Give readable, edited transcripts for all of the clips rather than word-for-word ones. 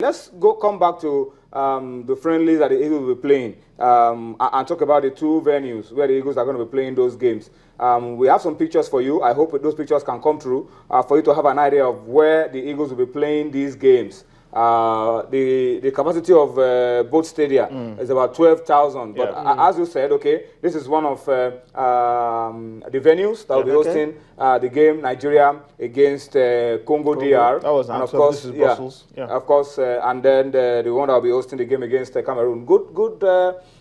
Let's come back to the friendlies that the Eagles will be playing and talk about the two venues where the Eagles are going to be playing those games. We have some pictures for you. I hope those pictures can come through for you to have an idea of where the Eagles will be playing these games. The capacity of both stadia is about 12,000. But as you said, okay, this is one of the venues that will be hosting the game, Nigeria against Congo DR. That was, and of course, this is Brussels. Of course, and then the one that will be hosting the game against Cameroon. Good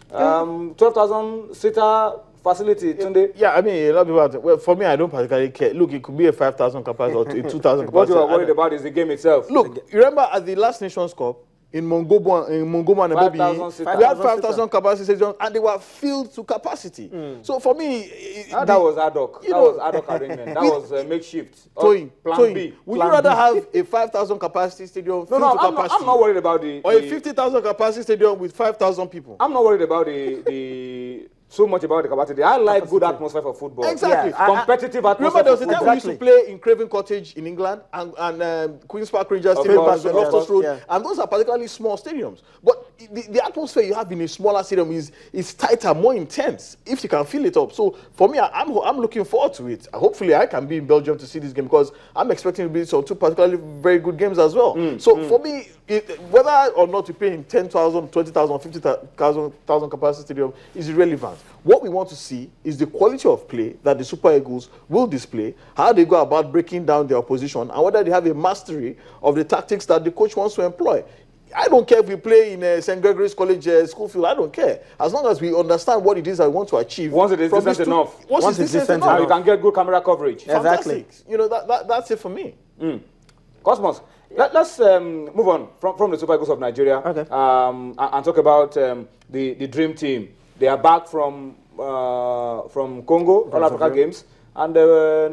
12,000 seater facility, Tunde. Yeah, I mean, a lot of people have to, well, for me, I don't particularly care. Look, it could be a 5,000 capacity or a 2,000 capacity. What you are worried about is the game itself. Look, you remember at the last Nations Cup in Mongobo and Namibia, we had 5,000 capacity stadiums and they were filled to capacity. So for me, that was ad hoc. That was ad hoc arrangement. That was makeshift. Plan B. Would you rather have a 5,000 capacity stadium filled to capacity? I'm not worried about or a 50,000 capacity stadium with 5,000 people. I'm not worried about so much about the capacity. I like good atmosphere for football. Exactly. Competitive atmosphere. Remember, there was a time we used to play in Craven Cottage in England and Queen's Park Rangers Stadium, Loftus Road, and those are particularly small stadiums. But the atmosphere you have in a smaller stadium is tighter, more intense, if you can feel it up. So for me, I'm looking forward to it. Hopefully, I can be in Belgium to see this game because I'm expecting to be two particularly very good games as well. So for me, whether or not you play in 10,000, 20,000, 50,000 capacity stadium is irrelevant. What we want to see is the quality of play that the Super Eagles will display, how they go about breaking down their opposition, and whether they have a mastery of the tactics that the coach wants to employ. I don't care if we play in St. Gregory's College school field. I don't care. As long as we understand what it is I want to achieve. Once it is decent enough. Once it's decent enough. You can get good camera coverage. Fantastic. You know, that's it for me. Cosmos, let's move on from the Super Eagles of Nigeria and talk about the Dream Team. They are back from Congo, All Africa Games, and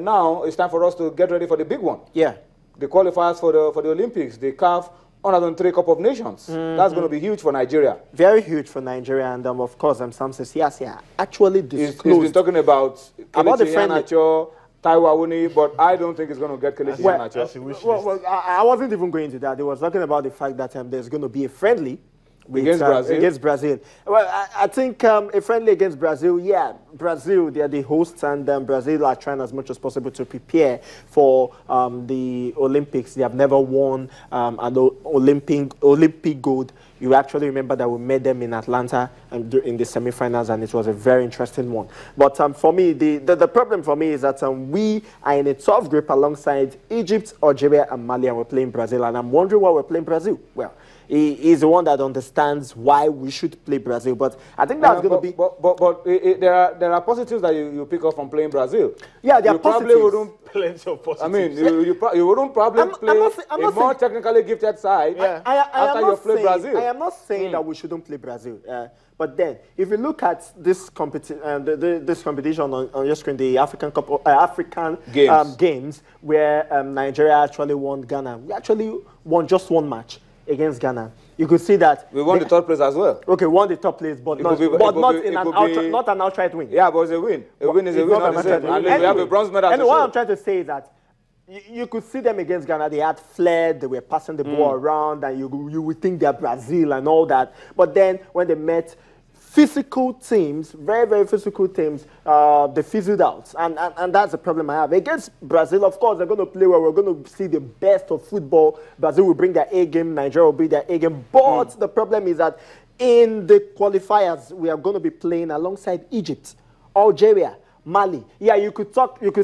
now it's time for us to get ready for the big one. Yeah. The qualifiers for the Olympics, the CAF Under-23 Cup of Nations. That's going to be huge for Nigeria. Very huge for Nigeria, and of course, Samson Siasia actually disclosed. He's been talking about the friendly. Taiwo Awuni, but I don't think it's going to get Kelechi Iheanacho. Well, I wasn't even going to that. They was talking about the fact that there's going to be a friendly against Brazil. Well, I think a friendly against Brazil, yeah. Brazil, they are the hosts, and Brazil are trying as much as possible to prepare for the Olympics. They have never won an Olympic gold. You actually remember that we met them in Atlanta in the semi-finals, and it was a very interesting one. But for me, the problem for me is that we are in a tough group alongside Egypt, Algeria, and Mali, and we're playing Brazil. And I'm wondering why we're playing Brazil. Well, he is the one that understands why we should play Brazil. But I think that's going to be... But there are positives that you pick up from playing Brazil. Yeah, there are positives. Probably wouldn't... Plenty of positives. I mean, you wouldn't probably play a more technically gifted side after you play Brazil. I am not saying that we shouldn't play Brazil. But then, if you look at this competition on your screen, the African Games, where Nigeria actually won Ghana. We actually won just one match against Ghana. You could see that we won the third place as well. Okay, won the top place, but not an outright win. Yeah, but it's a win. A win is a win. And we have a bronze medal. And what I'm trying to say is that you could see them against Ghana. They had flair. They were passing the ball around, and you would think they're Brazil and all that. But then when they met physical teams, very, very physical teams, they fizzled out. And that's the problem I have. Against Brazil, of course, they're going to play where we're going to see the best of football. Brazil will bring their A game. Nigeria will bring their A game. But the problem is that in the qualifiers, we are going to be playing alongside Egypt, Algeria, Mali. Yeah, you could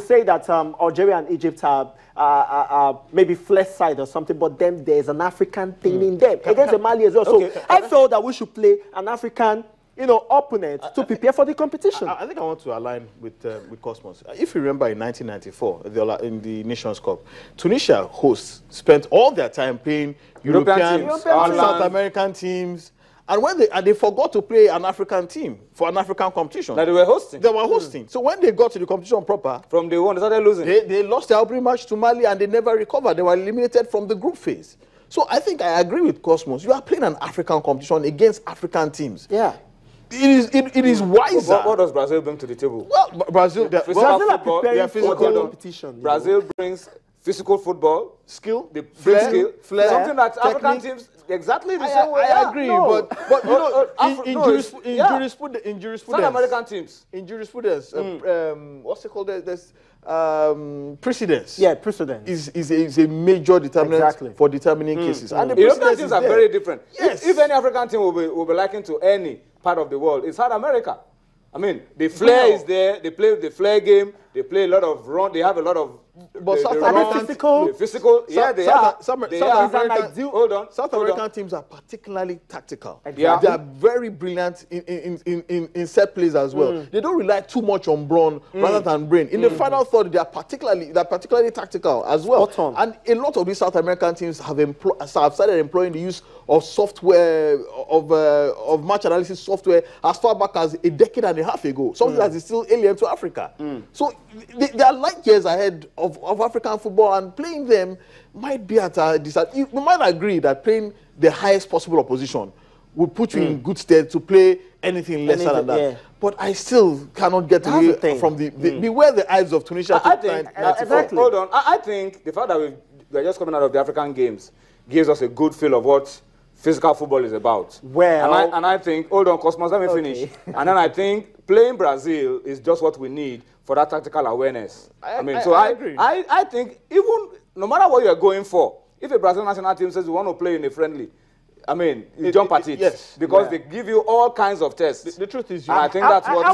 say that Algeria and Egypt are maybe flesh side or something, but then there's an African thing in them against the Mali as well. So I felt that we should play an African opponent to prepare for the competition. I think I want to align with Cosmos. If you remember in 1994, in the Nations Cup, Tunisia hosts spent all their time playing European South American teams. And when they forgot to play an African team for an African competition. That they were hosting. They were hosting. So when they got to the competition proper, from day one, they started losing. They lost their opening match to Mali and they never recovered. They were eliminated from the group phase. So I think I agree with Cosmos. You are playing an African competition against African teams. Yeah. It is wiser. What does Brazil bring to the table? Well, Brazil are preparing for competition. Brazil brings physical football, skill, the flair, skill, flair, something that technique. African teams exactly the same way. I agree, but you know, in jurisprudence, South American teams. In jurisprudence, what's it called? There's precedence. Yeah, precedence is a major determinant for determining cases. And the European teams are very different. Yes. If any African team will be likened to any part of the world, it's South America. I mean, the flair is there. They play the flair game. They play a lot of run. They have a lot of. But South American physical. Yeah, they are. Hold on. South American teams are particularly tactical. Exactly. Yeah. They are very brilliant in set plays as well. They don't rely too much on brawn rather than brain. In the final third, they are particularly tactical as well. And a lot of these South American teams have started employing the use of software of match analysis software as far back as a decade and a half ago. Something that is still alien to Africa. So they are light years ahead of African football, and playing them might be at a disadvantage. We might agree that playing the highest possible opposition would put you in good stead to play anything lesser than that. Yeah. But I still cannot get away from beware the eyes of Tunisia. I think, exactly. Hold on. I think the fact that we're just coming out of the African games gives us a good feel of what physical football is about. Well, and I think, hold on, Cosmos, let me finish. And then I think playing Brazil is just what we need for that tactical awareness. I agree. I think even no matter what you're going for, if a Brazilian national team says you want to play in a friendly, I mean, you jump at it. Yes. Because they give you all kinds of tests. The truth is, I think that's what... I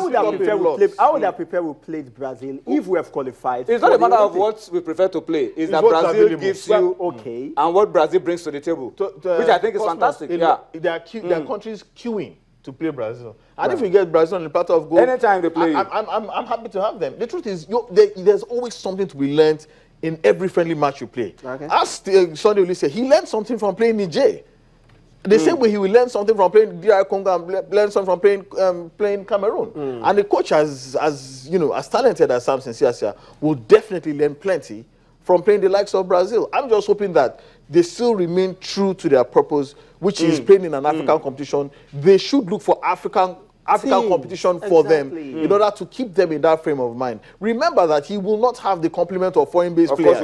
would have prepared we played Brazil if we have qualified. It's not a matter of what we prefer to play. It's that Brazil gives you and what Brazil brings to the table, which I think is fantastic. There are countries queuing to play Brazil. And if we get Brazil on the platter of gold, anytime they play, I'm happy to have them. The truth is, there's always something to be learned in every friendly match you play. Okay. As Sunday Oli said, he learned something from playing Niger. The same way he will learn something from playing DR Congo and learn something from playing Cameroon. And the coach, as talented as Samson Siasia, will definitely learn plenty from playing the likes of Brazil. I'm just hoping that they still remain true to their purpose, which is playing in an African competition. They should look for African competition for them in order to keep them in that frame of mind. Remember that he will not have the complement of foreign-based players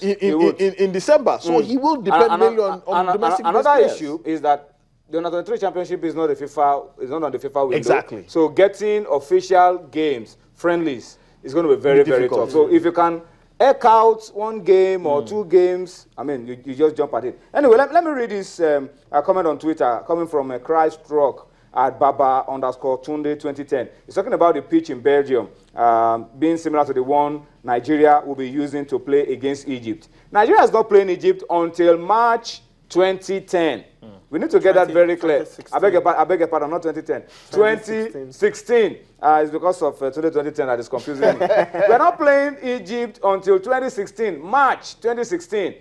in December, so he will depend mainly on domestic players. Another issue is that the Under-23 Championship is not on the FIFA window. Exactly. So getting official games, friendlies, is going to be very, very tough. So if you can eke out one game or two games, I mean, you just jump at it. Anyway, let me read this comment on Twitter coming from Christ Rock at Baba_Tunde 2010. He's talking about the pitch in Belgium being similar to the one Nigeria will be using to play against Egypt. Nigeria has not played Egypt until March 2010. We need to get that very clear. I beg your pardon, not 2010. 2016. It's because of 2010 that is confusing me. We're not playing Egypt until 2016, March 2016.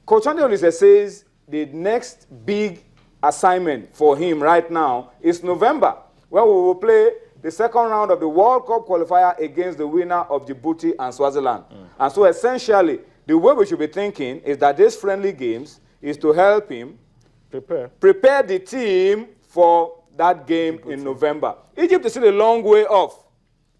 Coach Olise says the next big assignment for him right now is November, when we will play the second round of the World Cup qualifier against the winner of Djibouti and Swaziland. And so essentially, the way we should be thinking is that these friendly games is to help him prepare the team for that game in November. Egypt is still a long way off.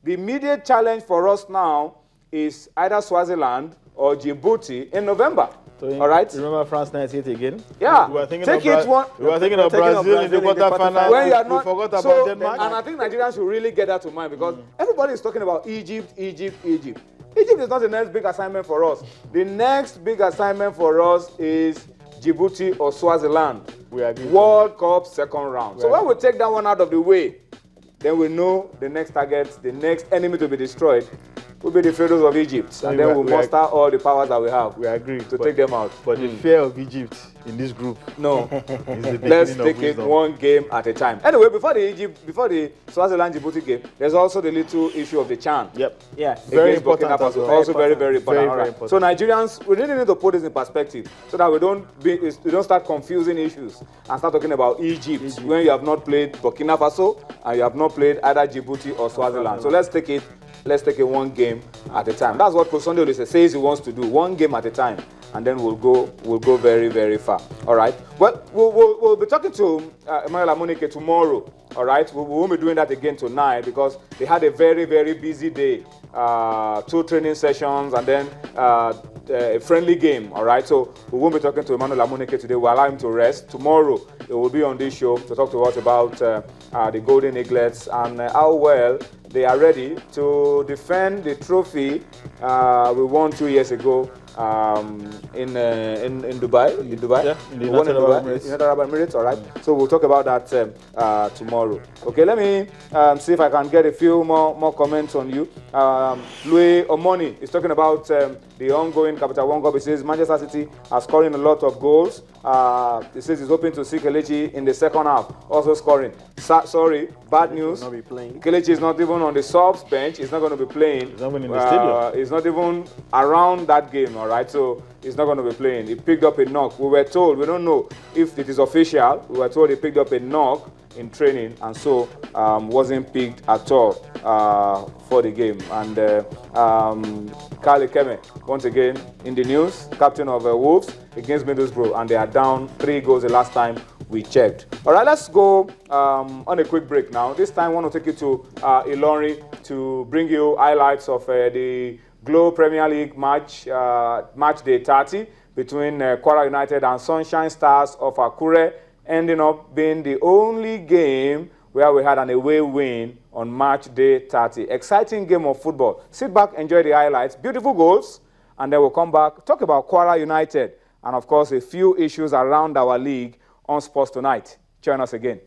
The immediate challenge for us now is either Swaziland or Djibouti in November. So all right. Remember France 98 again? Yeah. We were thinking Take it one. We were thinking of Brazil in the quarterfinal. When you are not, we forgot about so, Denmark. And I think Nigerians should really get that to mind, because everybody is talking about Egypt. Egypt is not the next big assignment for us. The next big assignment for us is Djibouti or Swaziland. We agree. World Cup second round. So when we take that one out of the way, then we know the next target, the next enemy to be destroyed will be the Pharaohs of Egypt. So and then we'll muster all the powers that we have. We agree. To take them out. But the fear of Egypt in this group. No. Let's take it one game at a time. Anyway, before the Swaziland Djibouti game, there's also the little issue of the CHAN. Yep. Yeah. Very important. Also very, very important. Very important. So Nigerians, we really need to put this in perspective so that we don't start confusing issues and start talking about Egypt when you have not played Burkina Faso and you have not played either Djibouti or Swaziland. So let's take it one game at a time. That's what Coach Sunday says he wants to do. One game at a time, and then we'll go very, very far. All right. Well, we'll be talking to Emmanuel Amunike tomorrow. All right. We won't be doing that again tonight because they had a very, very busy day. 2 training sessions, and then a friendly game, all right? So we won't be talking to Emmanuel Amunike today. We'll allow him to rest. Tomorrow, it will be on this show to talk to us about the Golden Eaglets and how well they are ready to defend the trophy we won 2 years ago in Dubai. In Dubai? Yeah, in the United Arab Emirates, all right? So we'll talk about that tomorrow. Okay, let me see if I can get a few more comments on you. Louis Omoni is talking about the ongoing Capital One Cup. He says Manchester City are scoring a lot of goals. He says he's hoping to see Kelechi in the second half, also scoring. Sorry, bad news. Not be playing. Kelechi is not even on the subs bench. He's not going to be playing. He's not even in the stadium. He's not even around that game, all right? So he's not going to be playing. He picked up a knock. We were told, we don't know if it is official. We were told he picked up a knock in training and so wasn't picked at all for the game. And Kale Keme, once again in the news, captain of Wolves against Middlesbrough, and they are down 3 goals the last time we checked. All right, let's go on a quick break now. This time I want to take you to Ilorin to bring you highlights of the Glow Premier League match day 30 between Kwara United and Sunshine Stars of Akure, ending up being the only game where we had an away win on match day 30. Exciting game of football. Sit back, enjoy the highlights, beautiful goals, and then we'll come back, talk about Kwara United, and of course a few issues around our league on Sports Tonight. Join us again.